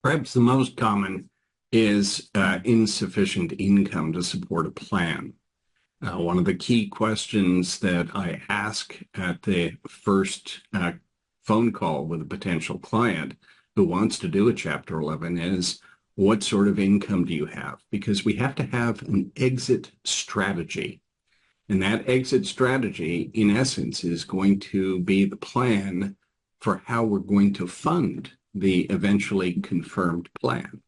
Perhaps the most common is insufficient income to support a plan. One of the key questions that I ask at the first phone call with a potential client who wants to do a Chapter 11 is, what sort of income do you have? Because we have to have an exit strategy. And that exit strategy, in essence, is going to be the plan for how we're going to fund the eventually confirmed plan.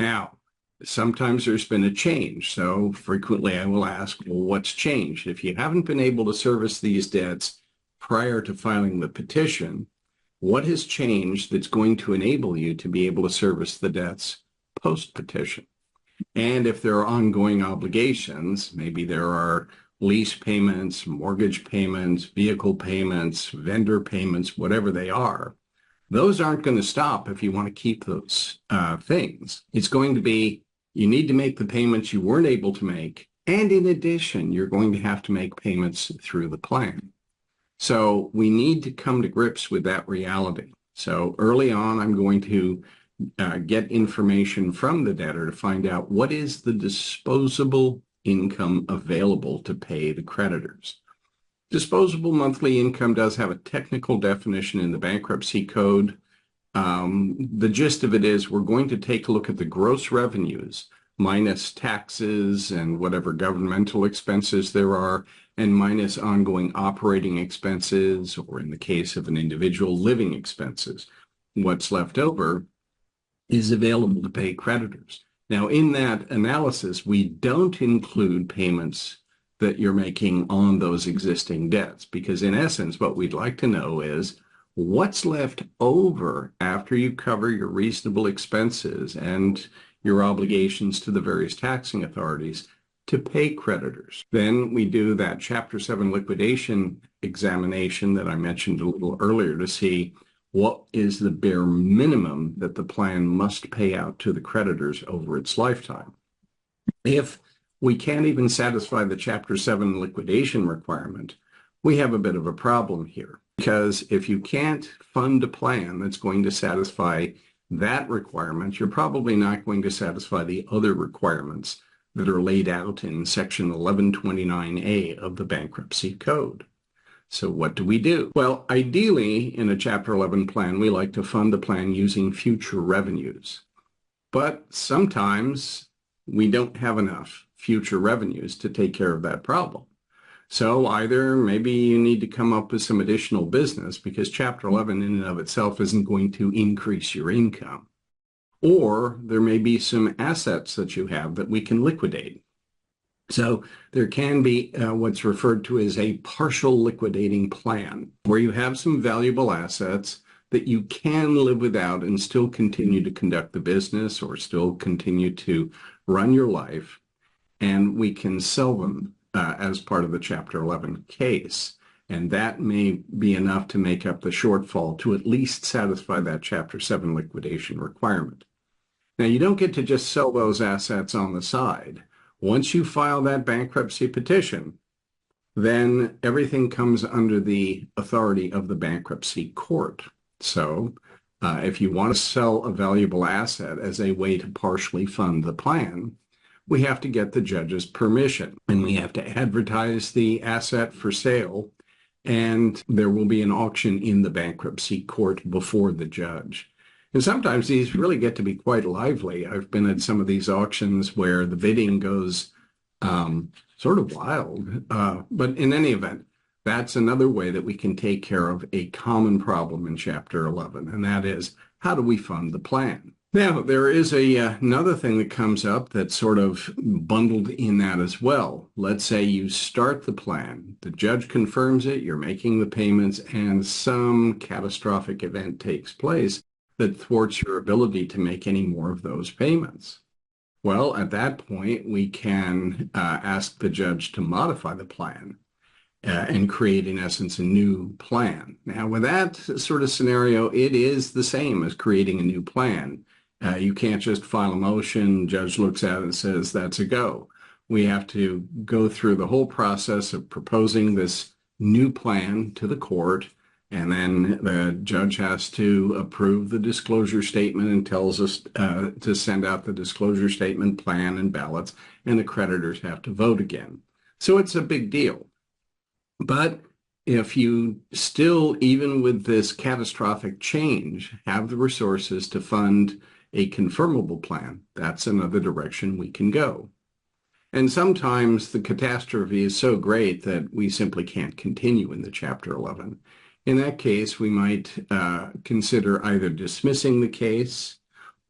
Now, sometimes there's been a change. So frequently I will ask, well, what's changed? If you haven't been able to service these debts prior to filing the petition, what has changed that's going to enable you to be able to service the debts post-petition? And if there are ongoing obligations, maybe there are lease payments, mortgage payments, vehicle payments, vendor payments, whatever they are, those aren't going to stop if you want to keep those things. It's going to be, you need to make the payments you weren't able to make. And in addition, you're going to have to make payments through the plan. So we need to come to grips with that reality. So early on, I'm going to get information from the debtor to find out what is the disposable income available to pay the creditors. Disposable monthly income does have a technical definition in the bankruptcy code. The gist of it is we're going to take a look at the gross revenues minus taxes and whatever governmental expenses there are, and minus ongoing operating expenses, or in the case of an individual, living expenses. What's left over is available to pay creditors. Now, in that analysis, we don't include payments that you're making on those existing debts, because in essence, what we'd like to know is what's left over after you cover your reasonable expenses and your obligations to the various taxing authorities to pay creditors. Then we do that Chapter 7 liquidation examination that I mentioned a little earlier to see what is the bare minimum that the plan must pay out to the creditors over its lifetime. If we can't even satisfy the Chapter 7 liquidation requirement, we have a bit of a problem here. Because if you can't fund a plan that's going to satisfy that requirement, you're probably not going to satisfy the other requirements that are laid out in Section 1129A of the Bankruptcy Code. So what do we do? Well, ideally, in a Chapter 11 plan, we like to fund the plan using future revenues. But sometimes we don't have enough future revenues to take care of that problem. So either maybe you need to come up with some additional business, because Chapter 11 in and of itself isn't going to increase your income. Or there may be some assets that you have that we can liquidate. So there can be what's referred to as a partial liquidating plan, where you have some valuable assets that you can live without and still continue to conduct the business or still continue to run your life, and we can sell them as part of the Chapter 11 case. And that may be enough to make up the shortfall to at least satisfy that Chapter 7 liquidation requirement. Now, you don't get to just sell those assets on the side. Once you file that bankruptcy petition, then everything comes under the authority of the bankruptcy court. So if you want to sell a valuable asset as a way to partially fund the plan, we have to get the judge's permission, and we have to advertise the asset for sale, and there will be an auction in the bankruptcy court before the judge. And sometimes these really get to be quite lively. I've been at some of these auctions where the bidding goes sort of wild. But in any event, that's another way that we can take care of a common problem in Chapter 11, and that is, how do we fund the plan? Now, there is another thing that comes up that's sort of bundled in that as well. Let's say you start the plan, the judge confirms it, you're making the payments, and some catastrophic event takes place that thwarts your ability to make any more of those payments. Well, at that point, we can ask the judge to modify the plan and create, in essence, a new plan. Now, with that sort of scenario, it is the same as creating a new plan. You can't just file a motion, judge looks at it and says, that's a go. We have to go through the whole process of proposing this new plan to the court And then the judge has to approve the disclosure statement and tells us to send out the disclosure statement, plan, and ballots, and the creditors have to vote again. So it's a big deal. But if you still, even with this catastrophic change, have the resources to fund a confirmable plan, that's another direction we can go. And sometimes the catastrophe is so great that we simply can't continue in the Chapter 11. In that case, we might consider either dismissing the case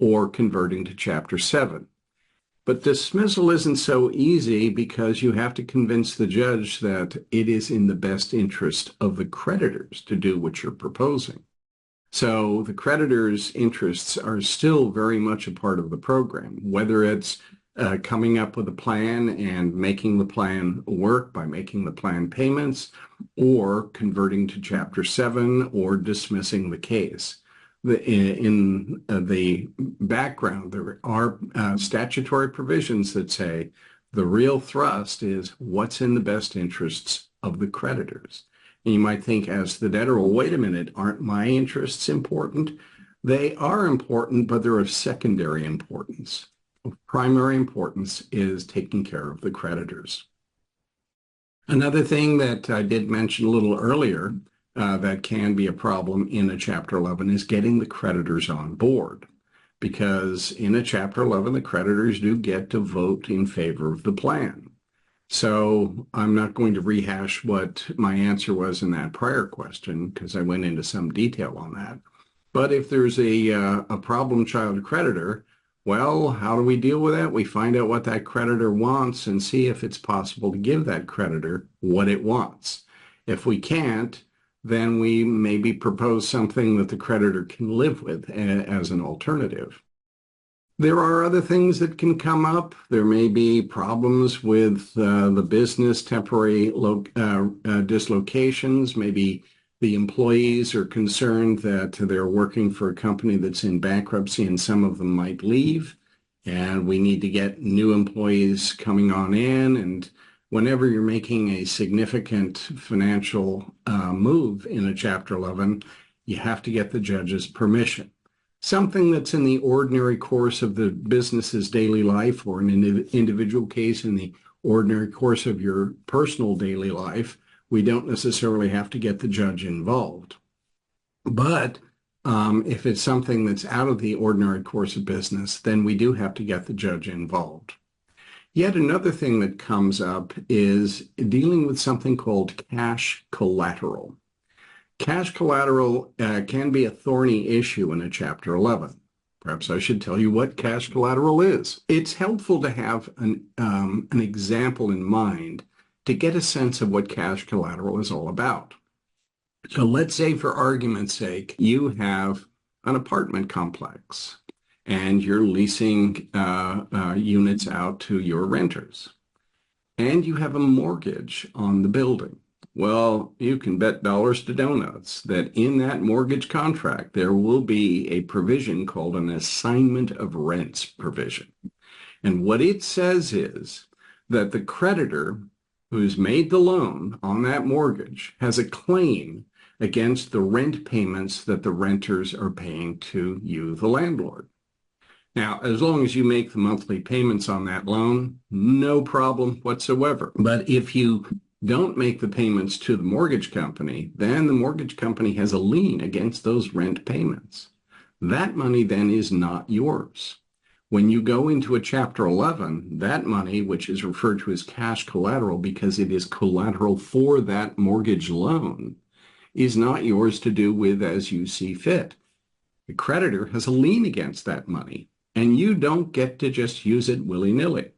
or converting to Chapter 7. But dismissal isn't so easy because you have to convince the judge that it is in the best interest of the creditors to do what you're proposing. So the creditors' interests are still very much a part of the program, whether it's coming up with a plan and making the plan work by making the plan payments, or converting to Chapter 7 or dismissing the case. In the background, there are statutory provisions that say the real thrust is what's in the best interests of the creditors. And you might think as the debtor, well, wait a minute, aren't my interests important? They are important, but they're of secondary importance. Of primary importance is taking care of the creditors. Another thing that I did mention a little earlier that can be a problem in a Chapter 11 is getting the creditors on board. Because in a Chapter 11, the creditors do get to vote in favor of the plan. So I'm not going to rehash what my answer was in that prior question because I went into some detail on that. But if there's a problem child creditor, well, how do we deal with that? We find out what that creditor wants and see if it's possible to give that creditor what it wants. If we can't, then we maybe propose something that the creditor can live with as an alternative. There are other things that can come up. There may be problems with the business, temporary dislocations. Maybe the employees are concerned that they're working for a company that's in bankruptcy and some of them might leave. And we need to get new employees coming on in. And whenever you're making a significant financial move in a Chapter 11, you have to get the judge's permission. Something that's in the ordinary course of the business's daily life or an individual case in the ordinary course of your personal daily life, we don't necessarily have to get the judge involved. But if it's something that's out of the ordinary course of business, then we do have to get the judge involved. Yet another thing that comes up is dealing with something called cash collateral. Cash collateral can be a thorny issue in a Chapter 11. Perhaps I should tell you what cash collateral is. It's helpful to have an example in mind to get a sense of what cash collateral is all about. So let's say, for argument's sake, you have an apartment complex and you're leasing units out to your renters, and you have a mortgage on the building. Well, you can bet dollars to donuts that in that mortgage contract, there will be a provision called an assignment of rents provision. And what it says is that the creditor who's made the loan on that mortgage has a claim against the rent payments that the renters are paying to you, the landlord. Now, as long as you make the monthly payments on that loan, no problem whatsoever. But if you don't make the payments to the mortgage company, then the mortgage company has a lien against those rent payments. That money then is not yours. When you go into a Chapter 11, that money, which is referred to as cash collateral because it is collateral for that mortgage loan, is not yours to do with as you see fit. The creditor has a lien against that money, and you don't get to just use it willy-nilly.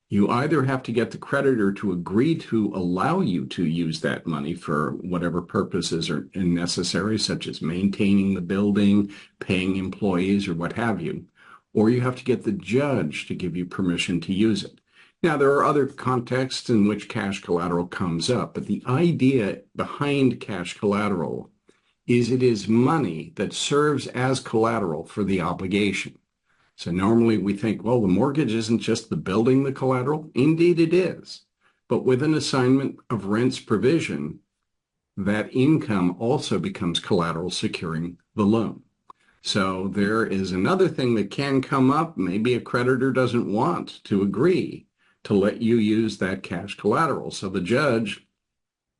You either have to get the creditor to agree to allow you to use that money for whatever purposes are necessary, such as maintaining the building, paying employees, or what have you, or you have to get the judge to give you permission to use it. Now, there are other contexts in which cash collateral comes up, but the idea behind cash collateral is it is money that serves as collateral for the obligation. So normally we think, well, the mortgage isn't just the building the collateral. Indeed it is. But with an assignment of rents provision, that income also becomes collateral securing the loan. So there is another thing that can come up. Maybe a creditor doesn't want to agree to let you use that cash collateral. So the judge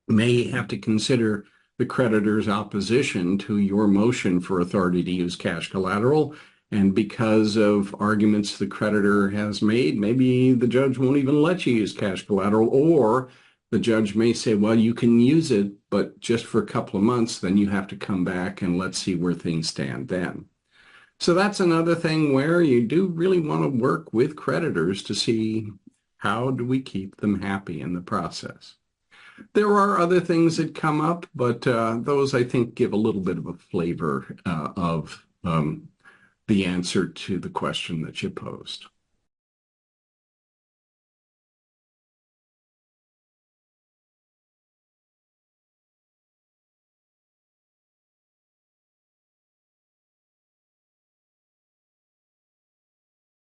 may have to consider the creditor's opposition to your motion for authority to use cash collateral. And because of arguments the creditor has made, maybe the judge won't even let you use cash collateral, or the judge may say, well, you can use it, but just for a couple of months, then you have to come back and let's see where things stand then. So that's another thing where you do really want to work with creditors to see how do we keep them happy in the process. There are other things that come up, but those I think give a little bit of a flavor of the answer to the question that you posed.